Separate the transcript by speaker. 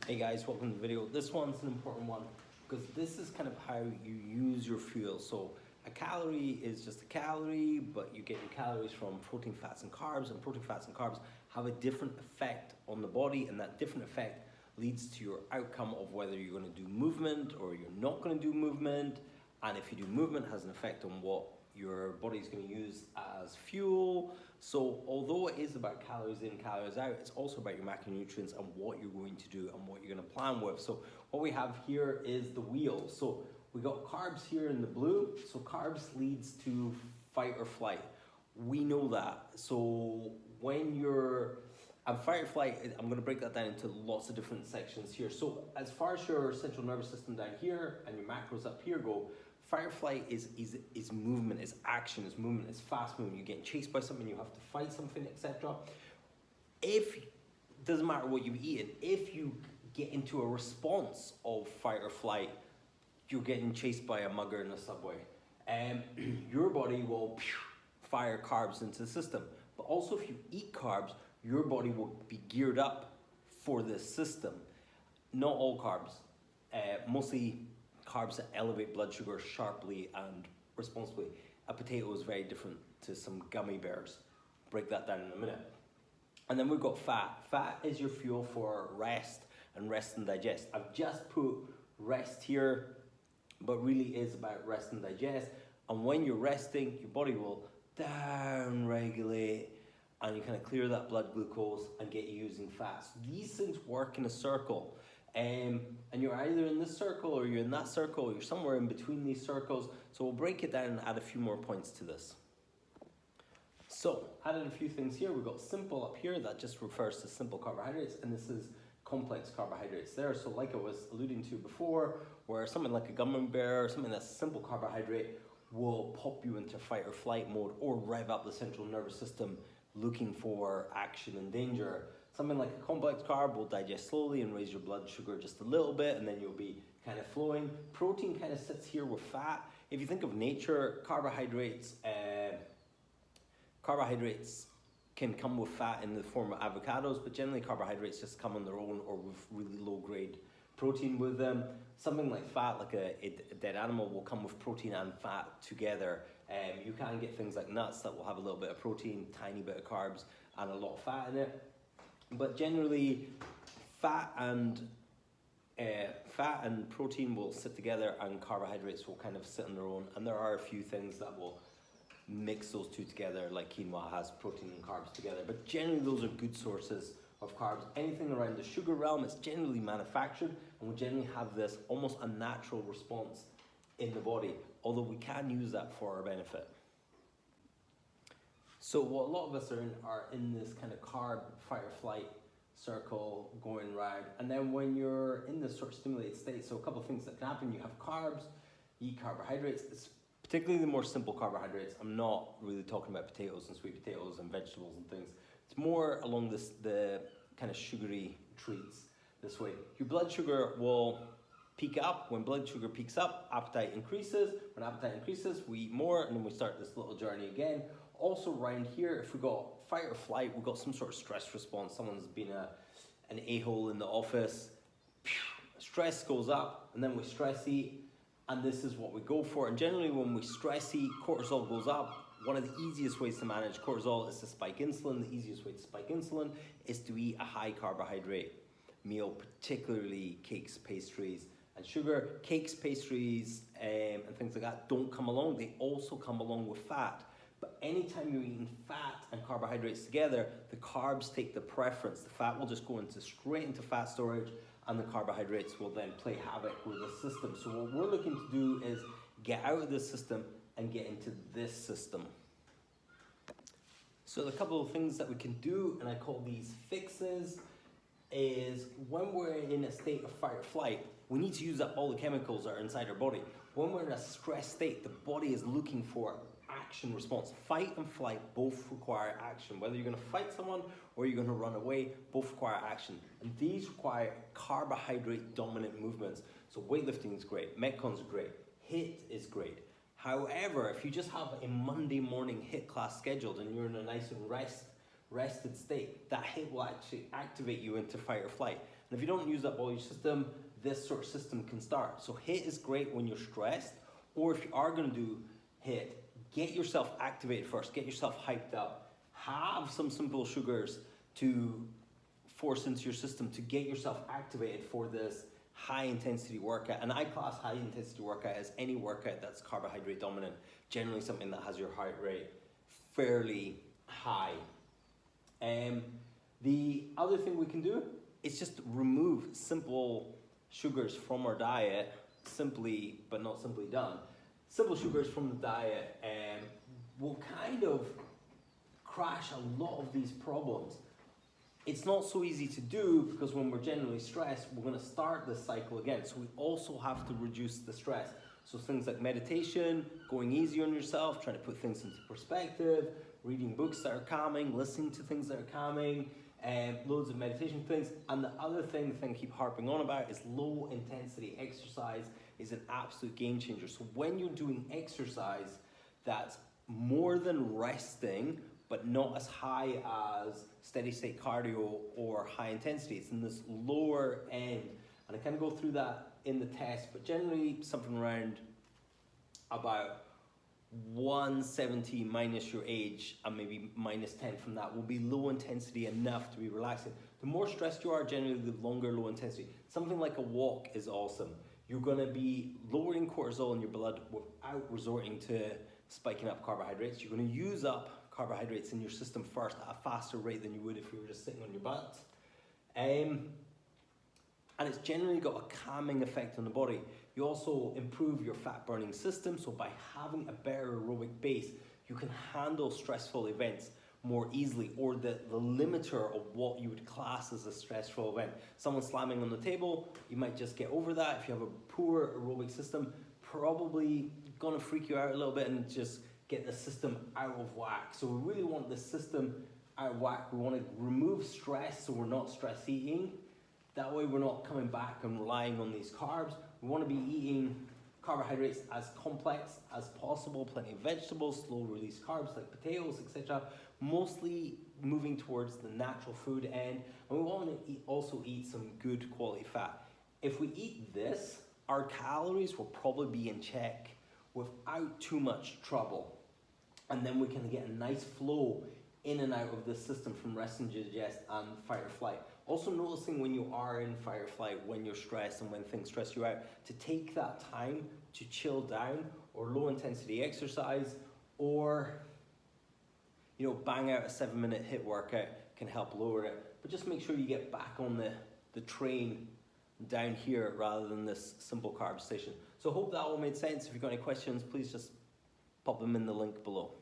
Speaker 1: Hey guys, welcome to the video. This one's an important one because this is kind of how you use your fuel. So a calorie is just a calorie, but you get your calories from protein, fats, and carbs, and protein, fats, and carbs have a different effect on the body, and that different effect leads to your outcome of whether you're going to do movement or you're not going to do movement. And if you do movement, it has an effect on what your body's going to use as fuel. So although it is about calories in, calories out, it's also about your macronutrients and what you're going to do and what you're going to plan with. So what we have here is the wheel. So we got carbs here in the blue. So carbs leads to fight or flight. We know that. So when you're fight or flight, I'm going to break that down into lots of different sections here. So as far as your central nervous system down here and your macros up here go, fight or flight is movement, is action, is movement, is fast movement. You're getting chased by something, you have to fight something, etc. If, doesn't matter what you've eaten, if you get into a response of fight or flight, you're getting chased by a mugger in a subway. Your body will fire carbs into the system. But also if you eat carbs, your body will be geared up for this system. Not all carbs, mostly carbs that elevate blood sugar sharply and responsibly. A potato is very different to some gummy bears. Break that down in a minute. And then we've got fat. Fat is your fuel for rest and digest. I've just put rest here, but really is about rest and digest. And when you're resting, your body will down regulate and you kind of clear that blood glucose and get you using fat. So these things work in a circle. And you're either in this circle or you're in that circle, or you're somewhere in between these circles. So we'll break it down and add a few more points to this. So added a few things here. We've got simple up here, that just refers to simple carbohydrates, and this is complex carbohydrates there. So like I was alluding to before, where something like a gummy bear, something that's simple carbohydrate will pop you into fight or flight mode or rev up the central nervous system looking for action and danger. Something like a complex carb will digest slowly and raise your blood sugar just a little bit, and then you'll be kind of flowing. Protein kind of sits here with fat. If you think of nature, carbohydrates can come with fat in the form of avocados, but generally carbohydrates just come on their own or with really low grade protein with them. Something like fat, like a dead animal, will come with protein and fat together. You can get things like nuts that will have a little bit of protein, tiny bit of carbs, and a lot of fat in it. But generally, fat and protein will sit together, and carbohydrates will kind of sit on their own. And there are a few things that will mix those two together, like quinoa has protein and carbs together. But generally, those are good sources of carbs. Anything around the sugar realm is generally manufactured, and we generally have this almost a natural response in the body, although we can use that for our benefit. So what a lot of us are in this kind of carb fight or flight circle going round. And then when you're in this sort of stimulated state, so a couple of things that can happen, you have carbs, you eat carbohydrates. It's particularly the more simple carbohydrates. I'm not really talking about potatoes and sweet potatoes and vegetables and things. It's more along the kind of sugary treats this way. Your blood sugar will peak up. When blood sugar peaks up, appetite increases. When appetite increases, we eat more, and then we start this little journey again. Also around here, if we got fight or flight, we've got some sort of stress response. Someone's been an a-hole in the office. Stress goes up, and then we stress eat, and this is what we go for. And generally when we stress eat, cortisol goes up. One of the easiest ways to manage cortisol is to spike insulin. The easiest way to spike insulin is to eat a high carbohydrate meal, particularly cakes, pastries, and sugar. Cakes, pastries, and things like that don't come along. They also come along with fat. But anytime you're eating fat and carbohydrates together, the carbs take the preference. The fat will just go straight into fat storage, and the carbohydrates will then play havoc with the system. So what we're looking to do is get out of this system and get into this system. So a couple of things that we can do, and I call these fixes, is when we're in a state of fight or flight, we need to use up all the chemicals that are inside our body. When we're in a stress state, the body is looking for action response. Fight and flight both require action. Whether you're going to fight someone or you're going to run away, both require action. And these require carbohydrate dominant movements. So weightlifting is great, Metcons are great, HIIT is great. However, if you just have a Monday morning HIIT class scheduled and you're in a nice and rested state, that HIIT will actually activate you into fight or flight. And if you don't use up all your system, this sort of system can start. So HIIT is great when you're stressed, or if you are going to do HIIT, get yourself activated first, get yourself hyped up, have some simple sugars to force into your system to get yourself activated for this high intensity workout. And I class high intensity workout as any workout that's carbohydrate dominant, generally something that has your heart rate fairly high. The other thing we can do is just remove simple sugars from our diet, simply, but not simply done. Simple sugars from the diet will kind of crash a lot of these problems. It's not so easy to do because when we're generally stressed, we're going to start this cycle again. So we also have to reduce the stress. So things like meditation, going easy on yourself, trying to put things into perspective, reading books that are calming, listening to things that are calming, loads of meditation things. And the other thing I keep harping on about is low intensity exercise is an absolute game changer. So when you're doing exercise that's more than resting, but not as high as steady state cardio or high intensity, it's in this lower end. And I kind of go through that in the test, but generally something around about 170 minus your age and maybe minus 10 from that will be low intensity enough to be relaxing. The more stressed you are, generally the longer low intensity. Something like a walk is awesome. You're going to be lowering cortisol in your blood without resorting to spiking up carbohydrates. You're going to use up carbohydrates in your system first at a faster rate than you would if you were just sitting on your butt. And it's generally got a calming effect on the body. You also improve your fat burning system, so by having a better aerobic base, you can handle stressful events more easily, or the limiter of what you would class as a stressful event. Someone slamming on the table, you might just get over that. If you have a poor aerobic system, probably gonna freak you out a little bit and just get the system out of whack. So we really want the system out of whack. We want to remove stress so we're not stress eating. That way we're not coming back and relying on these carbs. We want to be eating carbohydrates as complex as possible, plenty of vegetables, slow release carbs like potatoes, etc. Mostly moving towards the natural food end. And we want to also eat some good quality fat. If we eat this, our calories will probably be in check without too much trouble. And then we can get a nice flow in and out of the system from rest and digest and fight or flight. Also noticing when you are in fight or flight, when you're stressed and when things stress you out, to take that time to chill down, or low intensity exercise, or bang out a 7-minute HIIT workout can help lower it. But just make sure you get back on the train down here rather than this simple carb station. So hope that all made sense. If you've got any questions, please just pop them in the link below.